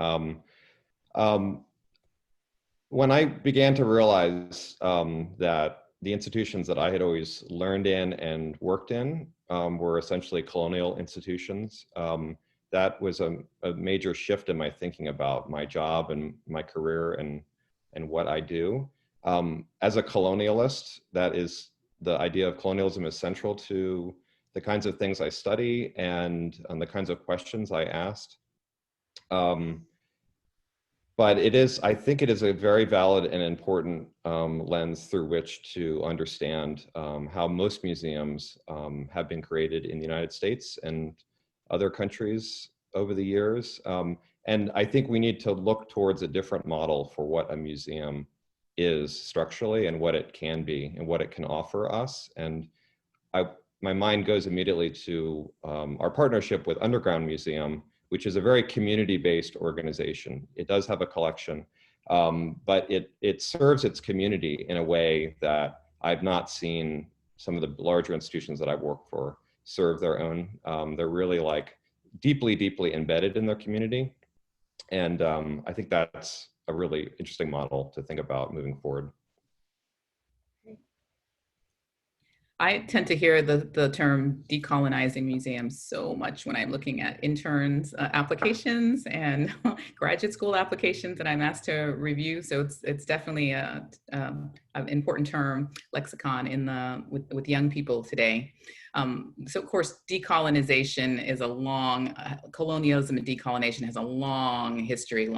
When I began to realize that the institutions that I had always learned in and worked in were essentially colonial institutions, that was a major shift in my thinking about my job and my career and what I do. As a colonialist, that is, the idea of colonialism is central to the kinds of things I study and the kinds of questions I asked. But I think it is a very valid and important lens through which to understand how most museums have been created in the United States and other countries over the years. And I think we need to look towards a different model for what a museum is structurally and what it can be and what it can offer us. And my mind goes immediately to our partnership with Underground Museum, which is a very community-based organization. It does have a collection, but it serves its community in a way that I've not seen some of the larger institutions that I've worked for serve their own. They're really like deeply, deeply embedded in their community. And I think that's a really interesting model to think about moving forward. I tend to hear the term decolonizing museums so much when I'm looking at interns applications and graduate school applications that I'm asked to review. So it's definitely an important term lexicon with young people today. So of course, decolonization is a long, colonialism and decolonization has a long history,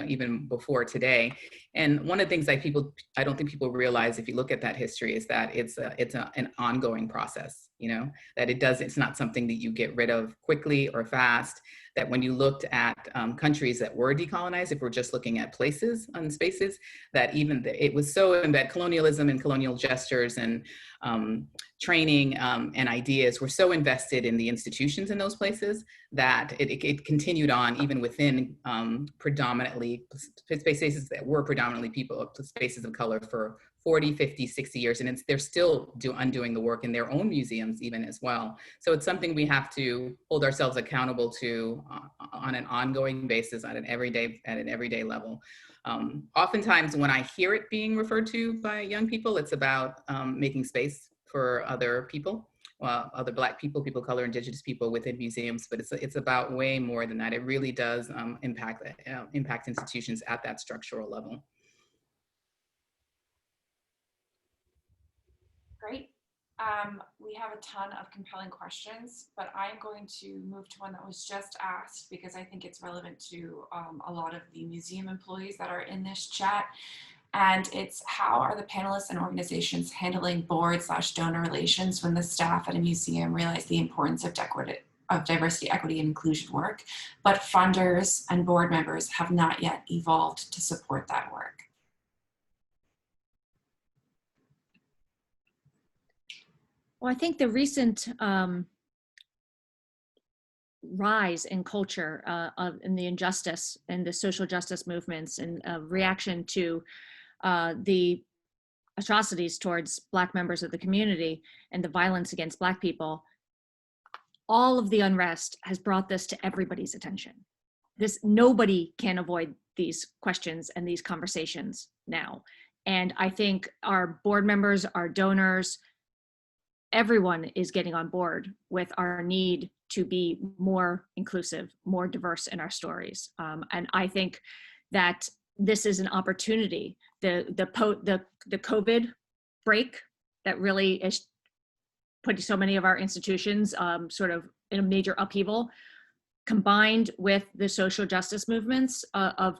even before today. And one of the things I don't think people realize if you look at that history is that it's an ongoing process, that it's not something that you get rid of quickly or fast. That when you looked at countries that were decolonized, if we're just looking at places and spaces, that it was so embedded, colonialism and colonial gestures and training and ideas were so invested in the institutions in those places that it continued on even within predominantly spaces that were predominantly spaces of color for 40, 50, 60 years. And they're still undoing the work in their own museums even as well. So it's something we have to hold ourselves accountable to on an ongoing basis at an everyday level. Oftentimes when I hear it being referred to by young people, it's about making space for other people, other Black people, people of color, Indigenous people within museums, but it's about way more than that. It really does impact institutions at that structural level. Great. We have a ton of compelling questions, but I'm going to move to one that was just asked because I think it's relevant to a lot of the museum employees that are in this chat. And it's how are the panelists and organizations handling board/donor relations when the staff at a museum realize the importance of diversity, equity, and inclusion work, but funders and board members have not yet evolved to support that work. Well, I think the recent rise in culture in the injustice and the social justice movements and reaction to the atrocities towards Black members of the community and the violence against Black people, all of the unrest has brought this to everybody's attention. Nobody can avoid these questions and these conversations now. And I think our board members, our donors, everyone is getting on board with our need to be more inclusive, more diverse in our stories. And I think that this is an opportunity. The COVID break that really is putting so many of our institutions sort of in a major upheaval, combined with the social justice movements of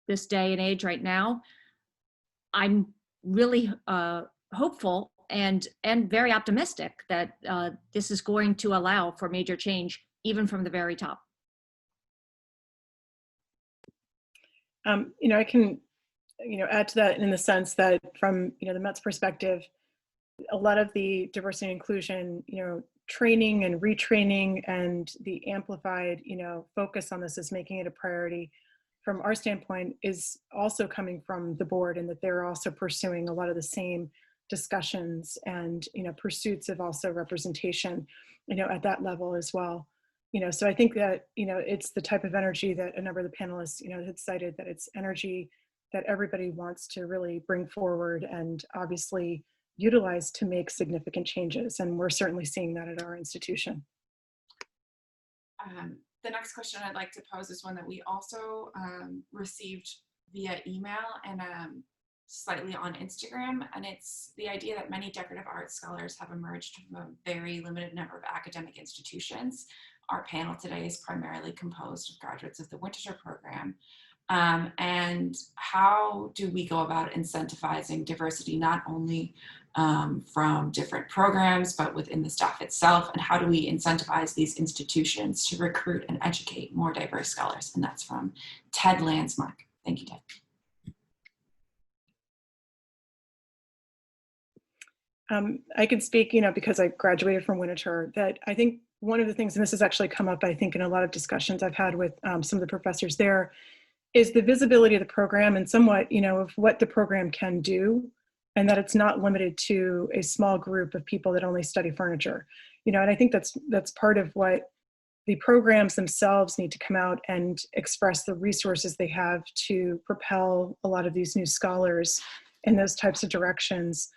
this day and age right now, I'm really hopeful and very optimistic that this is going to allow for major change, even from the very top. I can, add to that in the sense that from, the Met's perspective, a lot of the diversity and inclusion, training and retraining and the amplified, focus on this is making it a priority from our standpoint is also coming from the board, and that they're also pursuing a lot of the same discussions and, pursuits of also representation, at that level as well. So I think that, it's the type of energy that a number of the panelists, had cited, that it's energy that everybody wants to really bring forward and obviously utilize to make significant changes. And we're certainly seeing that at our institution. The next question I'd like to pose is one that we also received via email and slightly on Instagram. And it's the idea that many decorative arts scholars have emerged from a very limited number of academic institutions. Our panel today is primarily composed of graduates of the Winterthur program. And how do we go about incentivizing diversity, not only from different programs, but within the staff itself? And how do we incentivize these institutions to recruit and educate more diverse scholars? And that's from Ted Landsmark. Thank you, Ted. I can speak, because I graduated from Winterthur, that I think one of the things, and this has actually come up, I think, in a lot of discussions I've had with some of the professors there, is the visibility of the program and somewhat, of what the program can do, and that it's not limited to a small group of people that only study furniture. And I think that's part of what the programs themselves need to come out and express the resources they have to propel a lot of these new scholars in those types of directions.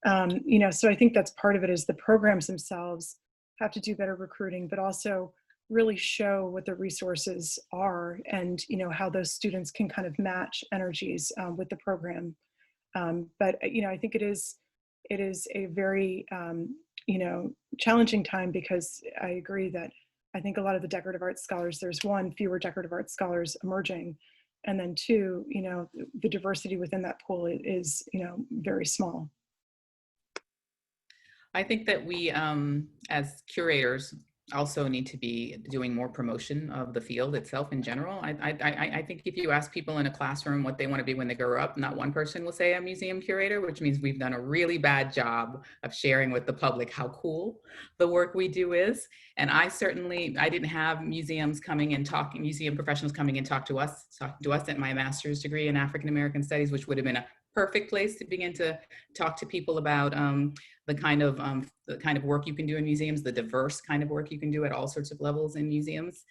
So I think that's part of it, is the programs themselves have to do better recruiting, but also really show what the resources are and, how those students can kind of match energies with the program. But, I think it is a very, challenging time, because I agree that I think a lot of the decorative arts scholars, there's one, fewer decorative arts scholars emerging. And then two, the diversity within that pool is, very small. I think that we, as curators, also need to be doing more promotion of the field itself in general. I think if you ask people in a classroom what they want to be when they grow up, not one person will say a museum curator, which means we've done a really bad job of sharing with the public how cool the work we do is. And I didn't have museum professionals coming and talk to us at my master's degree in African American Studies, which would have been a perfect place to begin to talk to people about the kind of work you can do in museums, the diverse kind of work you can do at all sorts of levels in museums.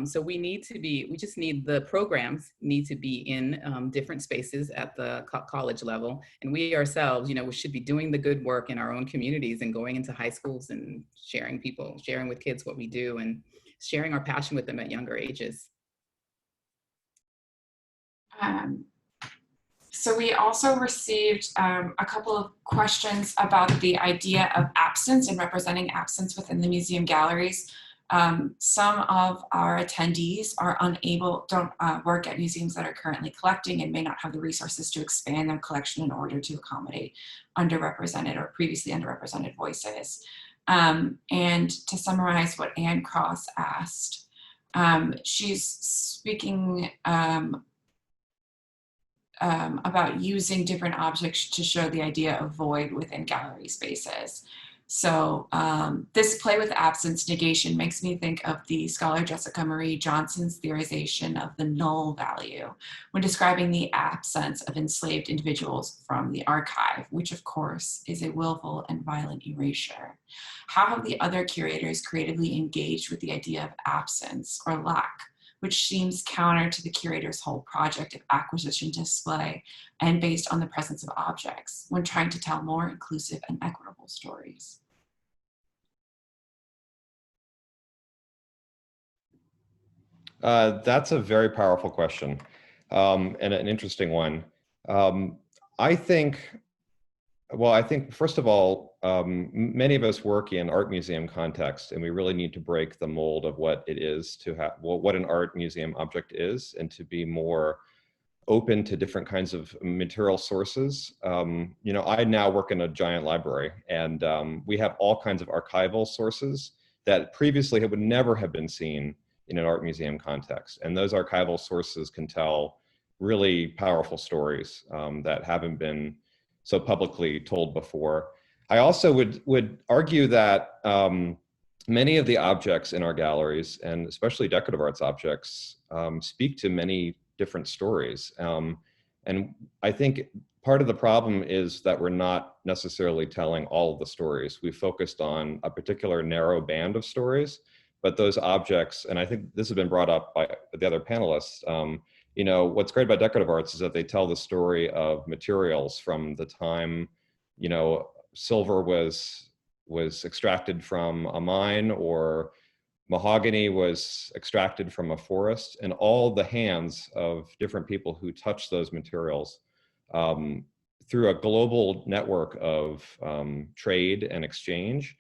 So the programs need to be in different spaces at the college level. And we ourselves, we should be doing the good work in our own communities and going into high schools and sharing with kids what we do and sharing our passion with them at younger ages. So we also received a couple of questions about the idea of absence and representing absence within the museum galleries. Some of our attendees are don't work at museums that are currently collecting and may not have the resources to expand their collection in order to accommodate underrepresented or previously underrepresented voices. And to summarize what Anne Cross asked, she's speaking about using different objects to show the idea of void within gallery spaces. So this play with absence negation makes me think of the scholar Jessica Marie Johnson's theorization of the null value when describing the absence of enslaved individuals from the archive, which of course is a willful and violent erasure. How have the other curators creatively engaged with the idea of absence or lack, which seems counter to the curator's whole project of acquisition display and based on the presence of objects when trying to tell more inclusive and equitable stories? That's a very powerful question and an interesting one. I think first of all, many of us work in art museum context, and we really need to break the mold of what it is to have, what an art museum object is, and to be more open to different kinds of material sources. You know, I now work in a giant library, and we have all kinds of archival sources that previously would never have been seen in an art museum context. And those archival sources can tell really powerful stories that haven't been so publicly told before. I also would argue that many of the objects in our galleries, and especially decorative arts objects, speak to many different stories. And I think part of the problem is that we're not necessarily telling all of the stories. We focused on a particular narrow band of stories, but those objects, and I think this has been brought up by the other panelists, you know, what's great about decorative arts is that they tell the story of materials from the time, you know, silver was extracted from a mine, or mahogany was extracted from a forest, and all the hands of different people who touch those materials through a global network of trade and exchange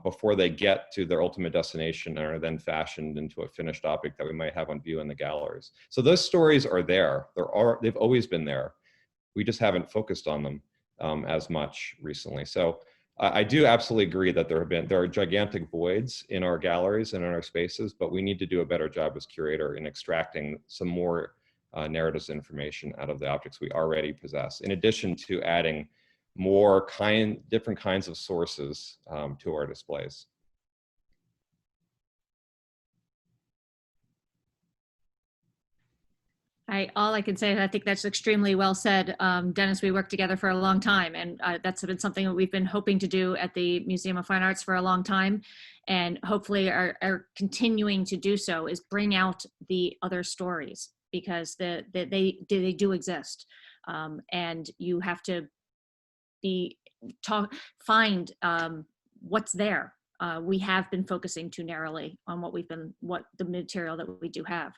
before they get to their ultimate destination and are then fashioned into a finished object that we might have on view in the galleries. So those stories are there. They've always been there. We just haven't focused on them as much recently. So I do absolutely agree that there are gigantic voids in our galleries and in our spaces, but we need to do a better job as curator in extracting some more narratives information out of the objects we already possess, in addition to adding more different kinds of sources to our displays. All I can say is I think that's extremely well said. Dennis, we worked together for a long time, and that's been something that we've been hoping to do at the Museum of Fine Arts for a long time, and hopefully are continuing to do so, is bring out the other stories, because they do exist. And you have to find what's there. We have been focusing too narrowly on what the material that we do have.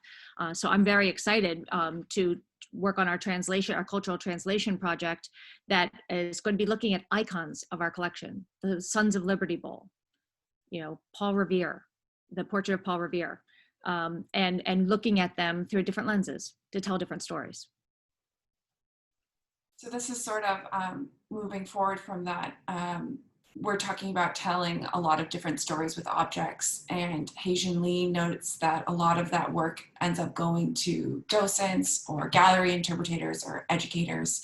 So I'm very excited to work on our cultural translation project that is going to be looking at icons of our collection, the Sons of Liberty Bowl, you know, Paul Revere, the portrait of Paul Revere, and looking at them through different lenses to tell different stories. So this is sort of moving forward from that. We're talking about telling a lot of different stories with objects, and Hae-Jin Lee notes that a lot of that work ends up going to docents or gallery interpreters or educators.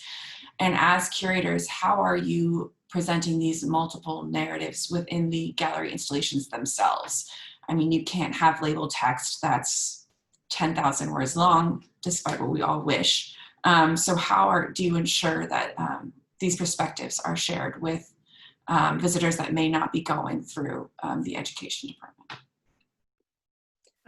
And as curators, how are you presenting these multiple narratives within the gallery installations themselves? I mean, you can't have label text that's 10,000 words long, despite what we all wish. So how do you ensure that these perspectives are shared with visitors that may not be going through the education department?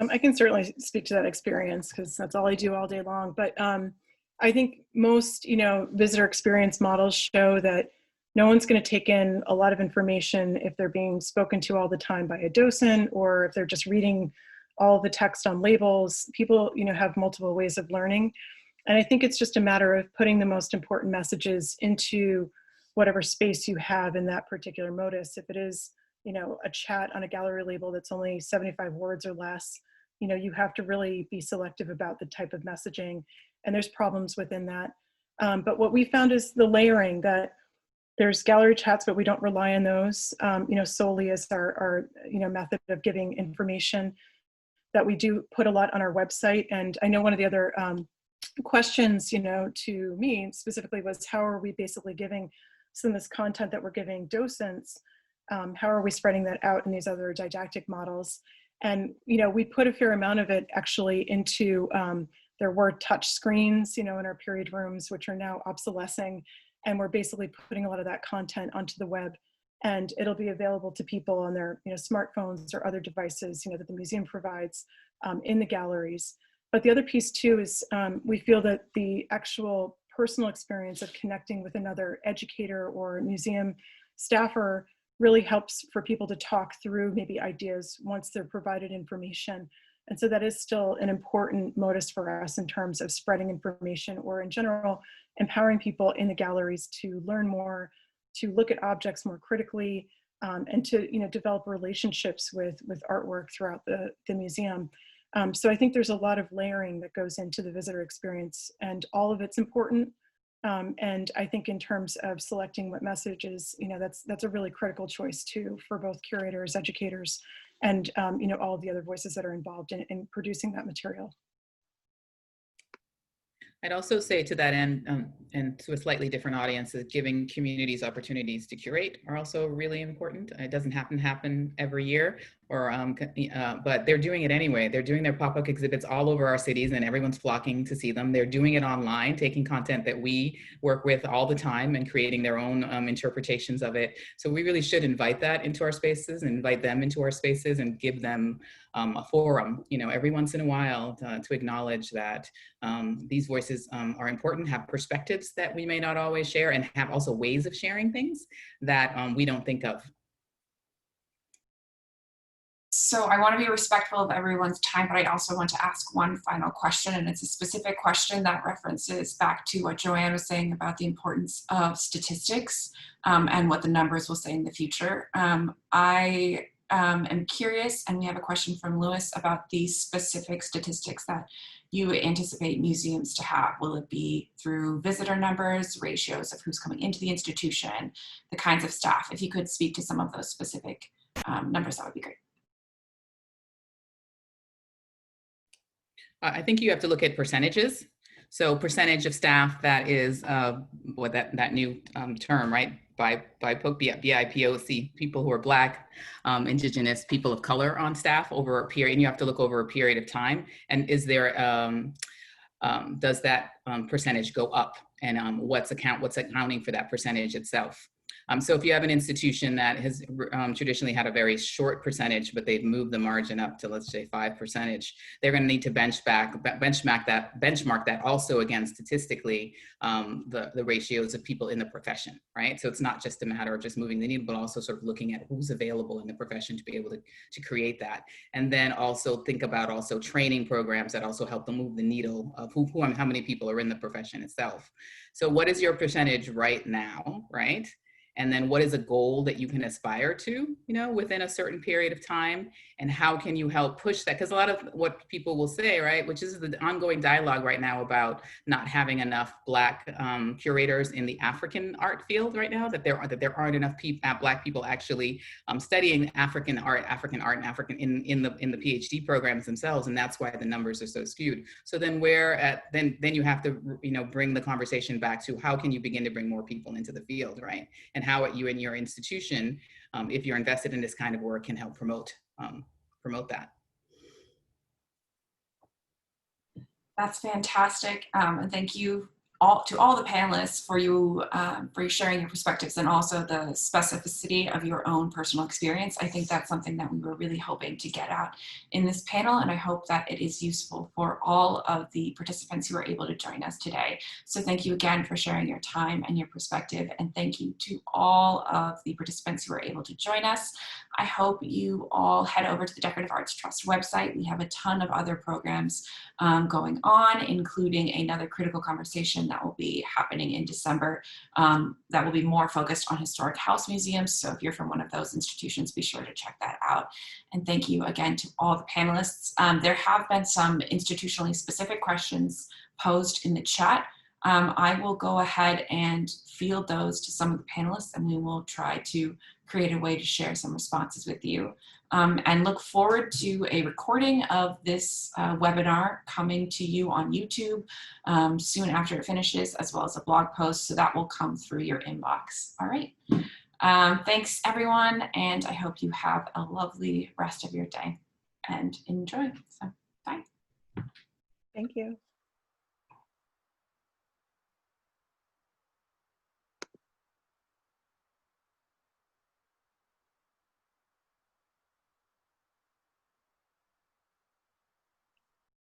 I can certainly speak to that experience because that's all I do all day long. But I think most, visitor experience models show that no one's going to take in a lot of information if they're being spoken to all the time by a docent, or if they're just reading all the text on labels. People, have multiple ways of learning. And I think it's just a matter of putting the most important messages into whatever space you have in that particular modus. If it is, you know, a chat on a gallery label that's only 75 words or less. You know, you have to really be selective about the type of messaging, and there's problems within that. But what we found is the layering, that there's gallery chats, but we don't rely on those, you know, solely as our you know, method of giving information. That we do put a lot on our website. And I know one of the other questions, you know, to me specifically was, how are we basically giving some of this content that we're giving docents, how are we spreading that out in these other didactic models? And, you know, we put a fair amount of it actually into, there were touch screens, you know, in our period rooms, which are now obsolescing. And we're basically putting a lot of that content onto the web, and it'll be available to people on their, you know, smartphones or other devices, you know, that the museum provides in the galleries. But the other piece too is we feel that the actual personal experience of connecting with another educator or museum staffer really helps for people to talk through maybe ideas once they're provided information. And so that is still an important modus for us in terms of spreading information, or in general, empowering people in the galleries to learn more, to look at objects more critically, and to, you know, develop relationships with artwork throughout the museum. So I think there's a lot of layering that goes into the visitor experience, and all of it's important. And I think in terms of selecting what messages, you know, that's a really critical choice too, for both curators, educators, and you know, all of the other voices that are involved in producing that material. I'd also say to that end, and to a slightly different audience, that giving communities opportunities to curate are also really important. It doesn't happen every year, or but they're doing it anyway. They're doing their pop-up exhibits all over our cities, and everyone's flocking to see them. They're doing it online, taking content that we work with all the time and creating their own interpretations of it. So we really should invite that into our spaces, and invite them into our spaces, and give them a forum, you know, every once in a while to acknowledge that these voices are important, have perspectives that we may not always share, and have also ways of sharing things that we don't think of. So I want to be respectful of everyone's time, but I also want to ask one final question, and it's a specific question that references back to what Joanne was saying about the importance of statistics and what the numbers will say in the future. I am curious, and we have a question from Lewis about the specific statistics that you anticipate museums to have. Will it be through visitor numbers, ratios of who's coming into the institution, the kinds of staff? If you could speak to some of those specific numbers, that would be great. I think you have to look at percentages. So percentage of staff that is what that new term, right? BIPOC, people who are Black, Indigenous, people of color on staff over a period, and you have to look over a period of time. And is there, does that percentage go up? And what's accounting for that percentage itself? So if you have an institution that has traditionally had a very short percentage, but they've moved the margin up to, let's say, 5%, they're going to need to benchmark that also against statistically the ratios of people in the profession, right? So it's not just a matter of just moving the needle, but also sort of looking at who's available in the profession to be able to create that. And then also think about also training programs that also help them move the needle of how many people are in the profession itself. So what is your percentage right now, right? And then what is a goal that you can aspire to, you know, within a certain period of time? And how can you help push that? Because a lot of what people will say, right, which is the ongoing dialogue right now about not having enough Black curators in the African art field right now, that there aren't enough Black people actually studying African art in the PhD programs themselves, and that's why the numbers are so skewed. So then then you have to, you know, bring the conversation back to how can you begin to bring more people into the field, right? And how you and your institution, if you're invested in this kind of work, can help promote that. That's fantastic, and thank you to all the panelists for you sharing your perspectives, and also the specificity of your own personal experience. I think that's something that we were really hoping to get at in this panel, and I hope that it is useful for all of the participants who are able to join us today. So thank you again for sharing your time and your perspective, and thank you to all of the participants who are able to join us. I hope you all head over to the Decorative Arts Trust website. We have a ton of other programs going on, including another critical conversation that will be happening in December that will be more focused on historic house museums. So if you're from one of those institutions, be sure to check that out. And thank you again to all the panelists. There have been some institutionally specific questions posed in the chat. I will go ahead and field those to some of the panelists, and we will try to create a way to share some responses with you. And look forward to a recording of this webinar coming to you on YouTube soon after it finishes, as well as a blog post, so that will come through your inbox. All right. Thanks everyone, and I hope you have a lovely rest of your day and enjoy. So bye. Thank you.